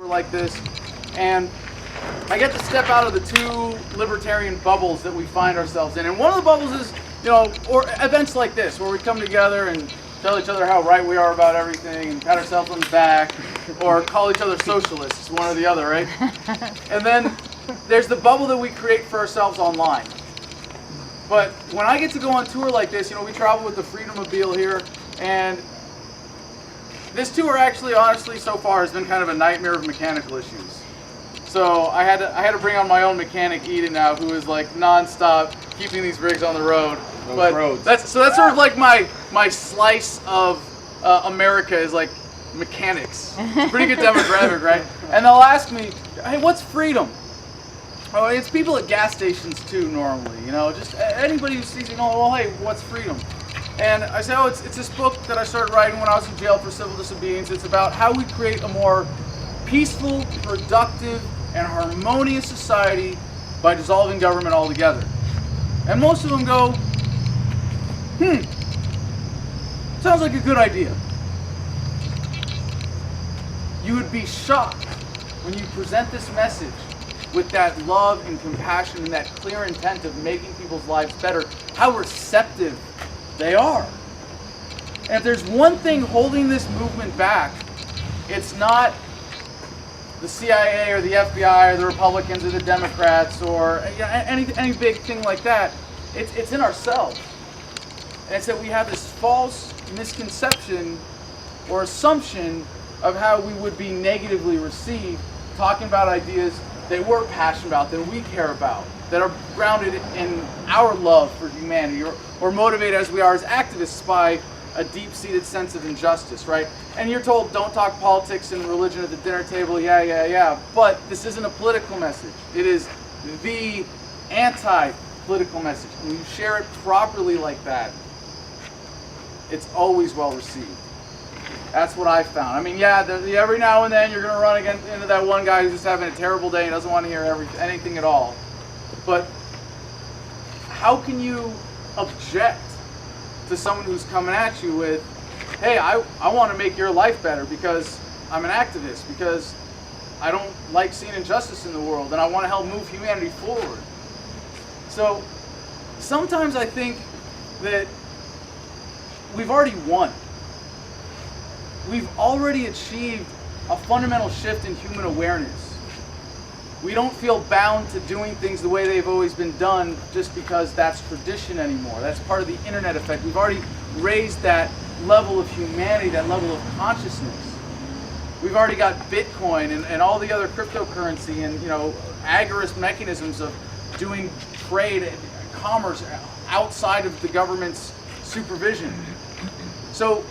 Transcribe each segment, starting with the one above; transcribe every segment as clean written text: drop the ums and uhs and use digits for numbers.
like this, and I get to step out of the two libertarian bubbles that we find ourselves in. And one of the bubbles is, or events like this, where we come together and tell each other how right we are about everything and pat ourselves on the back, or call each other socialists, one or the other, right? And then there's the bubble that we create for ourselves online. But when I get to go on tour like this, we travel with the Freedommobile here, and this tour actually, honestly, so far has been kind of a nightmare of mechanical issues. So I had to bring on my own mechanic, Eden, now, who is like nonstop keeping these rigs on the road. That's sort of like my slice of America is like mechanics. It's a pretty good demographic, right? And they'll ask me, hey, what's freedom? Oh, it's people at gas stations too, normally. Just anybody who sees, well, hey, what's freedom? And I say, oh, it's this book that I started writing when I was in jail for civil disobedience. It's about how we create a more peaceful, productive, and harmonious society by dissolving government altogether. And most of them go, sounds like a good idea. You would be shocked when you present this message with that love and compassion and that clear intent of making people's lives better, how receptive they are. And if there's one thing holding this movement back, it's not the CIA or the FBI or the Republicans or the Democrats or any big thing like that. It's in ourselves. And it's that we have this false misconception or assumption of how we would be negatively received talking about ideas that we're passionate about, that we care about, that are grounded in our love for humanity, or motivated as we are as activists by a deep-seated sense of injustice, right? And you're told, don't talk politics and religion at the dinner table, yeah. But this isn't a political message. It is the anti-political message. And when you share it properly like that, it's always well received. That's what I found. I mean, every now and then you're going to run into that one guy who's just having a terrible day and doesn't want to hear anything at all. But how can you object to someone who's coming at you with, hey, I want to make your life better because I'm an activist, because I don't like seeing injustice in the world and I want to help move humanity forward. So sometimes I think that we've already won. We've already achieved a fundamental shift in human awareness. We don't feel bound to doing things the way they've always been done just because that's tradition anymore. That's part of the internet effect. We've already raised that level of humanity, that level of consciousness. We've already got Bitcoin and all the other cryptocurrency and agorist mechanisms of doing trade and commerce outside of the government's supervision. So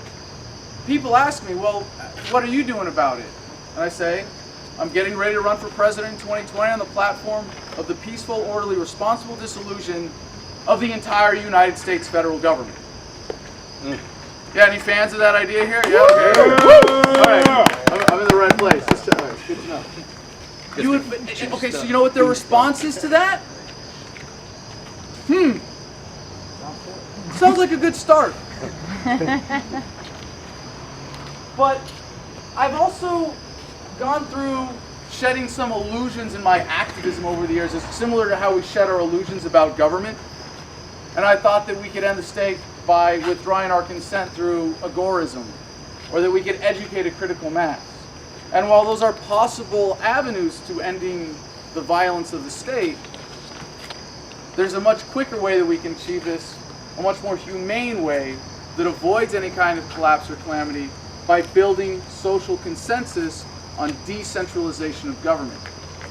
people ask me, well, what are you doing about it? And I say, I'm getting ready to run for president in 2020 on the platform of the peaceful, orderly, responsible dissolution of the entire United States federal government. Yeah, any fans of that idea here? Yeah, okay. All right, I'm in the right place. All right, good to know. Okay, so you know what their response is to that? Sounds like a good start. But I've also gone through shedding some illusions in my activism over the years. It's similar to how we shed our illusions about government. And I thought that we could end the state by withdrawing our consent through agorism, or that we could educate a critical mass. And while those are possible avenues to ending the violence of the state, there's a much quicker way that we can achieve this, a much more humane way that avoids any kind of collapse or calamity, by building social consensus on decentralization of government.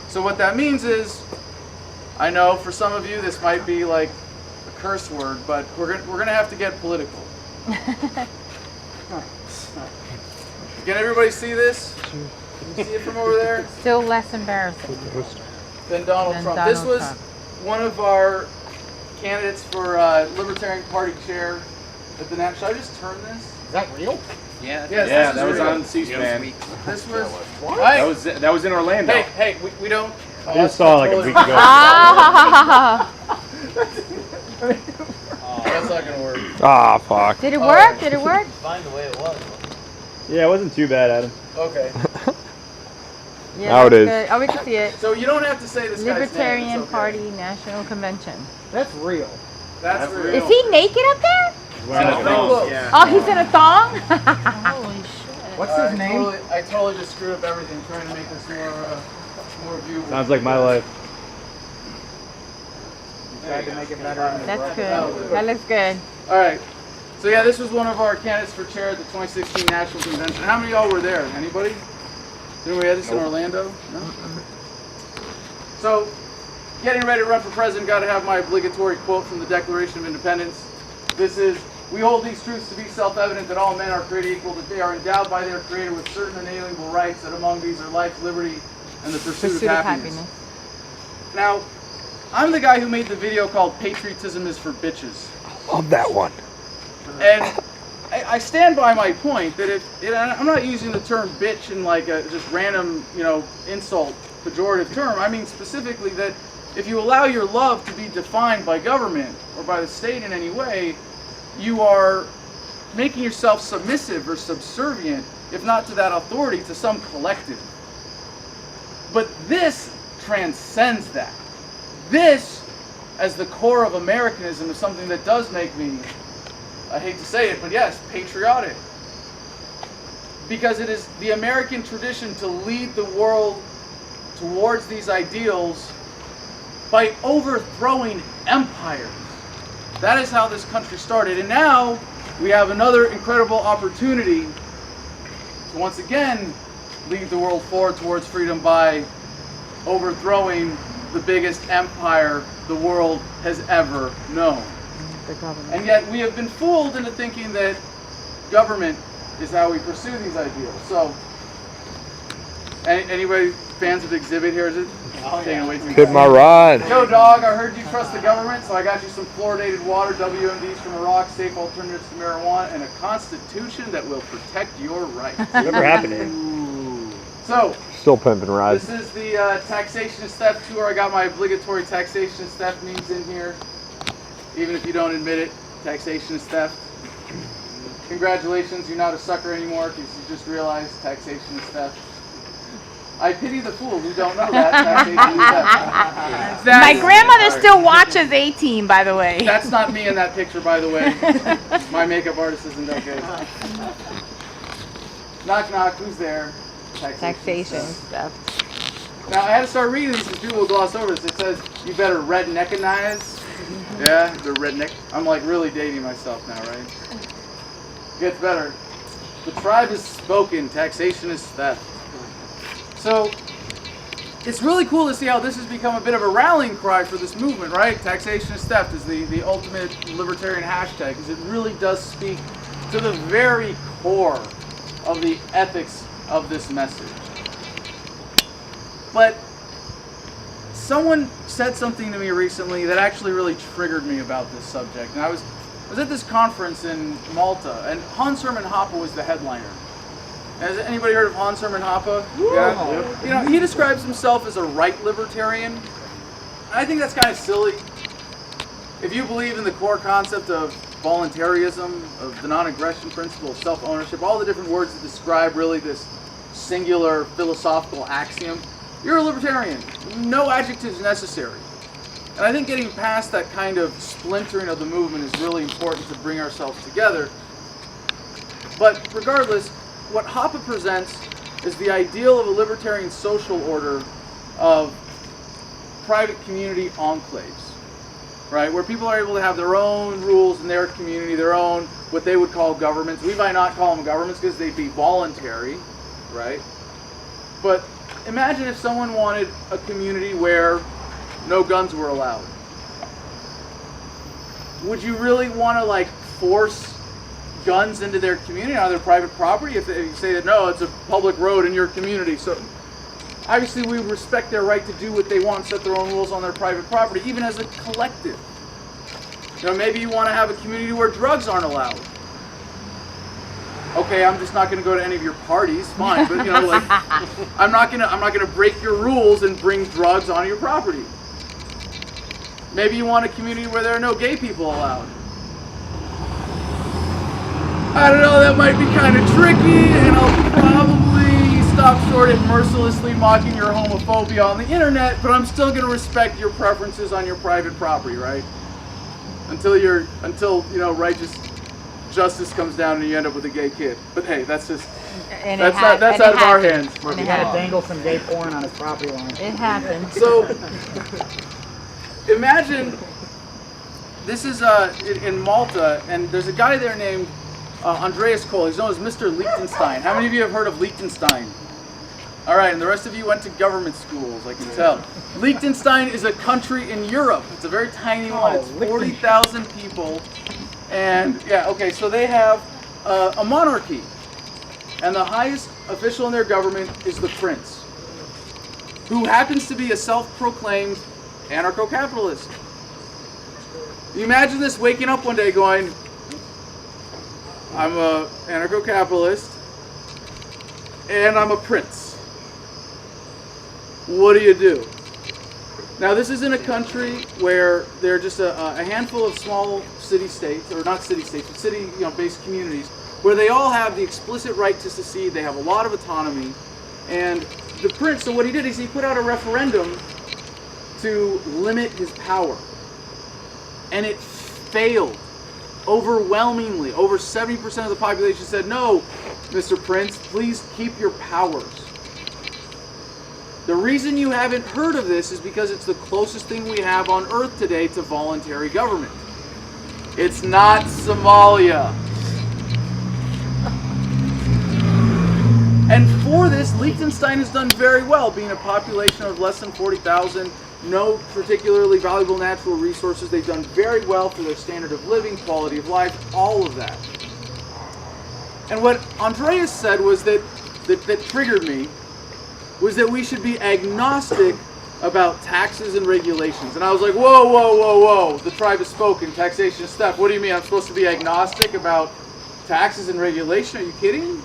So what that means is, I know for some of you this might be like a curse word, but we're gonna have to get political. Can everybody see this? Can you see it from over there? Still less embarrassing than Donald Trump. This was one of our candidates for Libertarian Party chair at the National. Should I just turn this? Is that real? Yeah, that was on C-SPAN. This was what? That was in Orlando. Hey, we don't. I just saw like a week ago. That's not gonna work. Ah, fuck. Did it work? Did it work? Fine the way it was. Yeah, it wasn't too bad, Adam. Okay. Yeah, Now it that's is. good. Oh, we can see it. So you don't have to say this guy's name. Libertarian It's okay. Party National Convention. That's real. That's real. Is he naked up there? Pretty close. Yeah. Oh, he's in a thong? Holy shit. What's his name? I totally just screwed up everything trying to make this more viewable. Sounds like my life. Tried to make it better. That's good. That looks good. All right. So yeah, this was one of our candidates for chair at the 2016 National Convention. How many of y'all were there? Anybody? Did anybody have this in Orlando? No? So, getting ready to run for president, got to have my obligatory quote from the Declaration of Independence. This is, "We hold these truths to be self-evident that all men are created equal, that they are endowed by their Creator with certain inalienable rights, that among these are life, liberty, and the pursuit of happiness." Now, I'm the guy who made the video called "Patriotism is for Bitches." Love that one. And I stand by my point that I'm not using the term bitch in like a just random, insult, pejorative term. I mean specifically that if you allow your love to be defined by government or by the state in any way, you are making yourself submissive or subservient, if not to that authority, to some collective. But this transcends that. This, as the core of Americanism, is something that does make me, I hate to say it, but yes, patriotic. Because it is the American tradition to lead the world towards these ideals by overthrowing empires. That is how this country started. And now we have another incredible opportunity to once again lead the world forward towards freedom by overthrowing the biggest empire the world has ever known. The government. And yet we have been fooled into thinking that government is how we pursue these ideals. So, anybody fans of the exhibit here? Is it? Taking away too Hit my rod. Yo, dog, I heard you trust the government, so I got you some fluoridated water, WMDs from Iraq, safe alternatives to marijuana, and a constitution that will protect your rights. Never happened. So, Still pimping rides. this is the Taxation is Theft tour. I got my obligatory Taxation is Theft memes in here. Even if you don't admit it, taxation is theft. Congratulations, you're not a sucker anymore because you just realized taxation is theft. I pity the fool who don't know that taxation is theft. My grandmother still watches A-Team, by the way. That's not me in that picture, by the way. My makeup artist isn't that good. Knock, knock, who's there? Taxation is theft. stuff. Now, I had to start reading these because people will gloss over this. It says, you better redneckinize. Yeah, the redneck. I'm like really dating myself now, right? Gets better. The tribe is spoken. Taxation is theft. So, it's really cool to see how this has become a bit of a rallying cry for this movement, right? Taxation is theft is the ultimate libertarian hashtag, because it really does speak to the very core of the ethics of this message. But someone said something to me recently that actually really triggered me about this subject. And I was at this conference in Malta, and Hans Hermann Hoppe was the headliner. Has anybody heard of Hans Hermann Hoppe? Yeah. You know, he describes himself as a right libertarian. I think that's kind of silly. If you believe in the core concept of voluntarism, of the non-aggression principle, of self-ownership, all the different words that describe really this singular philosophical axiom, you're a libertarian. No adjectives necessary. And I think getting past that kind of splintering of the movement is really important to bring ourselves together. But regardless, what Hoppe presents is the ideal of a libertarian social order of private community enclaves, right? Where people are able to have their own rules in their community, their own, what they would call governments. We might not call them governments because they'd be voluntary, right? But imagine if someone wanted a community where no guns were allowed. Would you really want to like force guns into their community on their private property if they say that no, it's a public road in your community? So obviously we respect their right to do what they want, set their own rules on their private property, even as a collective. You know, maybe you want to have a community where drugs aren't allowed. Okay, I'm just not going to go to any of your parties, fine, but you know, like, I'm not gonna break your rules and bring drugs on your property. Maybe you want a community where there are no gay people allowed. I don't know, that might be kind of tricky, and I'll probably stop short at mercilessly mocking your homophobia on the internet, but I'm still going to respect your preferences on your private property, right? Until righteous justice comes down and you end up with a gay kid. But hey, that's just that's out of our hands. He had to dangle some gay porn on his property line. It happened. So imagine this is in Malta, and there's a guy there named Andreas Kohl. He's known as Mr. Liechtenstein. How many of you have heard of Liechtenstein? All right, and the rest of you went to government schools, I can tell. Liechtenstein is a country in Europe. It's a very tiny one. It's 40,000 people. And yeah, okay, so they have a monarchy. And the highest official in their government is the prince, who happens to be a self-proclaimed anarcho-capitalist. You imagine this waking up one day going, I'm a anarcho-capitalist and I'm a prince. What do? Now this is in a country where there are just a handful of small city-states, or not city-states, but city-based communities, where they all have the explicit right to secede. They have a lot of autonomy. And the prince, so what he did is he put out a referendum to limit his power. And it failed overwhelmingly. Over 70% of the population said, no, Mr. Prince, please keep your powers. The reason you haven't heard of this is because it's the closest thing we have on earth today to voluntary government. It's not Somalia. And for this, Liechtenstein has done very well, being a population of less than 40,000, no particularly valuable natural resources. They've done very well for their standard of living, quality of life, all of that. And what Andreas said was that triggered me, was that we should be agnostic about taxes and regulations. And I was like, whoa, the tribe has spoken, taxation is step. What do you mean I'm supposed to be agnostic about taxes and regulation? Are you kidding?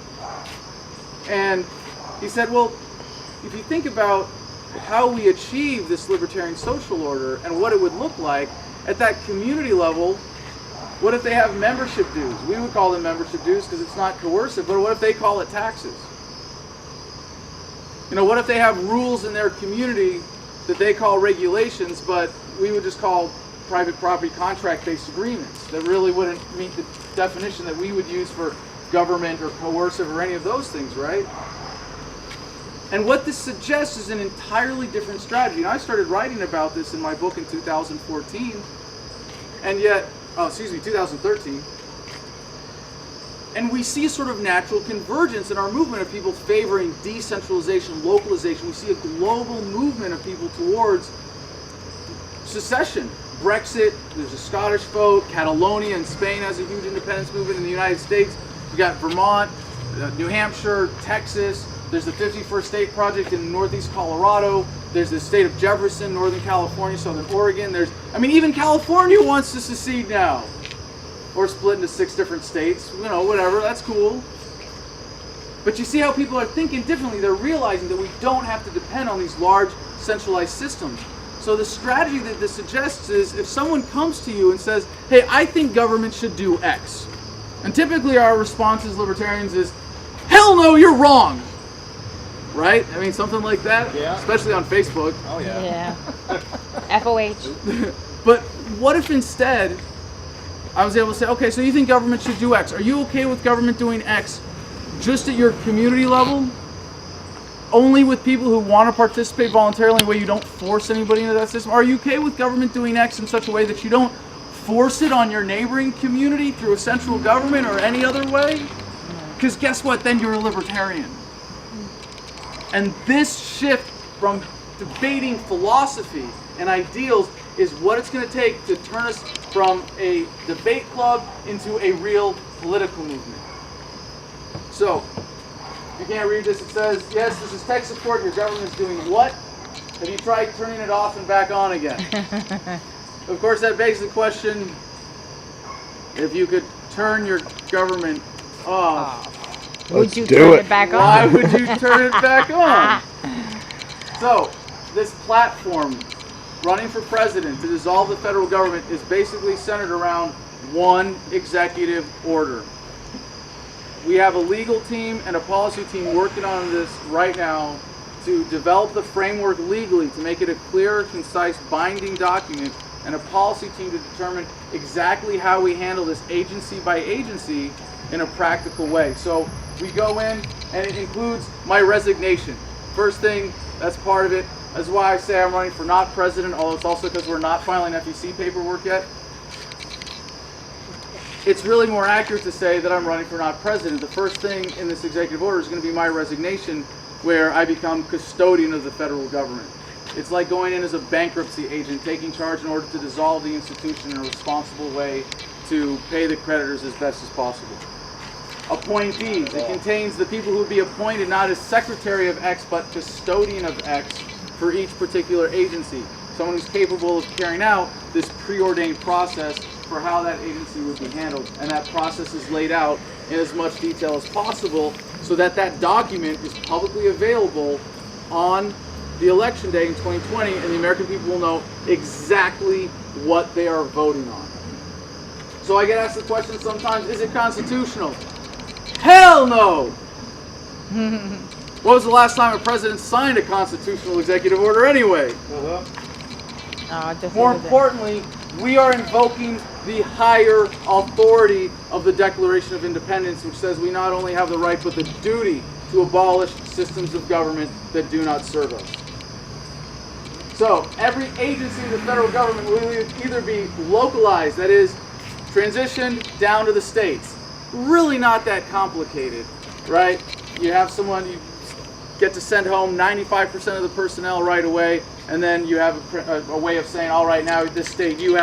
And he said, well, if you think about how we achieve this libertarian social order and what it would look like at that community level, what if they have membership dues? We would call them membership dues because it's not coercive, but what if they call it taxes? What if they have rules in their community that they call regulations, but we would just call private property contract-based agreements that really wouldn't meet the definition that we would use for government or coercive or any of those things, right? And what this suggests is an entirely different strategy. And I started writing about this in my book in 2014, and yet, 2013. And we see a sort of natural convergence in our movement of people favoring decentralization, localization. We see a global movement of people towards secession. Brexit, there's a Scottish vote, Catalonia in Spain has a huge independence movement in the United States. We've got Vermont, New Hampshire, Texas. There's the 51st State Project in northeast Colorado. There's the state of Jefferson, Northern California, Southern Oregon. Even California wants to secede now. Or split into 6 different states, whatever, that's cool. But you see how people are thinking differently. They're realizing that we don't have to depend on these large centralized systems. So the strategy that this suggests is if someone comes to you and says, hey, I think government should do X. And typically our response as libertarians is, hell no, you're wrong. Right? Something like that. Yeah. Especially on Facebook. Oh, yeah. Yeah. FOH. But what if instead I was able to say, okay, so you think government should do X. Are you okay with government doing X just at your community level? Only with people who want to participate voluntarily in a way you don't force anybody into that system? Are you okay with government doing X in such a way that you don't force it on your neighboring community through a central government or any other way? Because guess what? Then you're a libertarian. And this shift from debating philosophy and ideals is what it's going to take to turn us from a debate club into a real political movement. So, if you can't read this, it says, yes, this is tech support, your government's doing what? Have you tried turning it off and back on again? Of course, that begs the question, if you could turn your government off, would you turn it back on? Why would you turn it back on? So, this platform, running for president to dissolve the federal government, is basically centered around one executive order. we have a legal team and a policy team working on this right now to develop the framework legally to make it a clear, concise, binding document, and a policy team to determine exactly how we handle this agency by agency in a practical way. So we go in, and it includes my resignation. First thing, that's part of it. That's why I say I'm running for not president, although it's also because we're not filing FEC paperwork yet. It's really more accurate to say that I'm running for not president. The first thing in this executive order is going to be my resignation, where I become custodian of the federal government. It's like going in as a bankruptcy agent, taking charge in order to dissolve the institution in a responsible way to pay the creditors as best as possible. Appointees. It contains the people who would be appointed not as secretary of X, but custodian of X for each particular agency. Someone who's capable of carrying out this preordained process for how that agency would be handled. And that process is laid out in as much detail as possible so that that document is publicly available on the election day in 2020, and the American people will know exactly what they are voting on. So I get asked the question sometimes, is it constitutional? Hell no! When was the last time a president signed a constitutional executive order anyway? More importantly, we are invoking the higher authority of the Declaration of Independence, which says we not only have the right but the duty to abolish systems of government that do not serve us. So every agency of the federal government will either be localized, that is, transitioned down to the states. Really not that complicated, right? You have someone, you get to send home 95% of the personnel right away, and then you have a way of saying, all right, now this state, you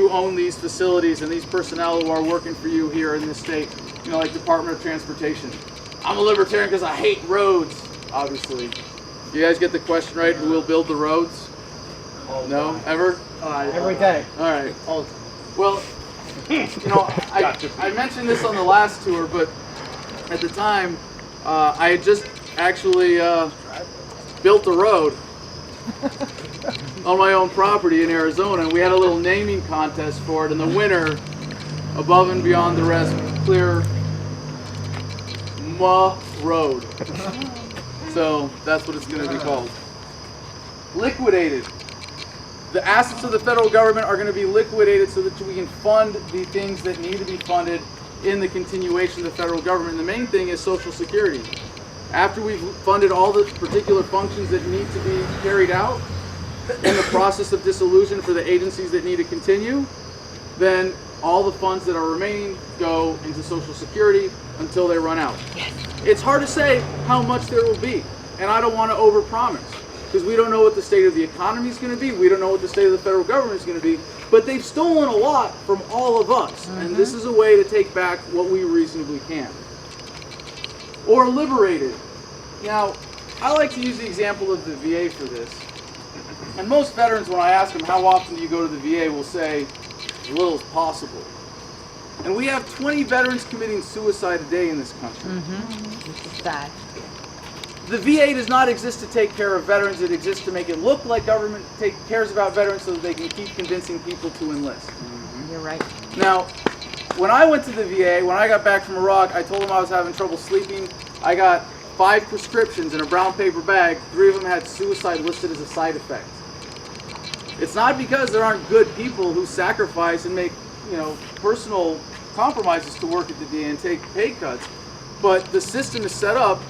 own these facilities and these personnel who are working for you here in this state, you know, like Department of Transportation. I'm a libertarian because I hate roads, obviously. You guys get the question right? Who will build the roads? No? Ever? Every day. All right. Well, you know, I mentioned this on the last tour, but at the time, I had just actually built a road on my own property in Arizona, and we had a little naming contest for it, and the winner, above and beyond the rest, clear Road. So that's what it's going to be called. Liquidated. The assets of the federal government are going to be liquidated so that we can fund the things that need to be funded in the continuation of the federal government. And the main thing is Social Security. After we've funded all the particular functions that need to be carried out in the process of dissolution for the agencies that need to continue, then all the funds that are remaining go into Social Security until they run out. It's hard to say how much there will be, and I don't want to overpromise, because we don't know what the state of the economy is going to be, we don't know what the state of the federal government is going to be, but they've stolen a lot from all of us, and this is a way to take back what we reasonably can. Or liberated. Now, I like to use the example of the VA for this, and most veterans, when I ask them how often do you go to the VA, will say as little as possible. And we have 20 veterans committing suicide a day in this country. It's sad. The VA does not exist to take care of veterans. It exists to make it look like government cares about veterans so that they can keep convincing people to enlist. You're right. Now, when I went to the VA, when I got back from Iraq, I told them I was having trouble sleeping. I got 5 prescriptions in a brown paper bag. 3 of them had suicide listed as a side effect. It's not because there aren't good people who sacrifice and make, personal compromises to work at the VA and take pay cuts, but the system is set up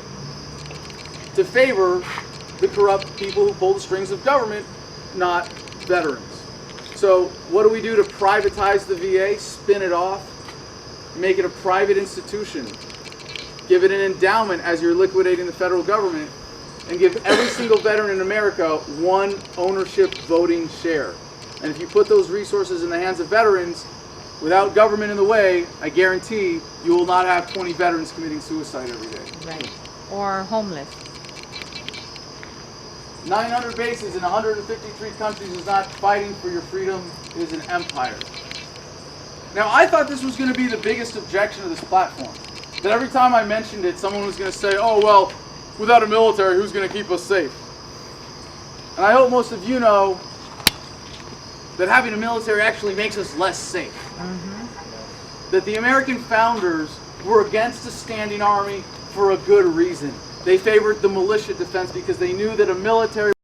to favor the corrupt people who pull the strings of government, not veterans. So what do we do to privatize the VA? Spin it off, make it a private institution, give it an endowment as you're liquidating the federal government, and give every single veteran in America 1 ownership voting share. And if you put those resources in the hands of veterans, without government in the way, I guarantee you will not have 20 veterans committing suicide every day. Right. Or homeless. 900 bases in 153 countries is not fighting for your freedom, it is an empire. Now, I thought this was going to be the biggest objection of this platform. That every time I mentioned it, someone was going to say, oh, well, without a military, who's going to keep us safe? And I hope most of you know that having a military actually makes us less safe. That the American founders were against a standing army for a good reason. They favored the militia defense because they knew that a military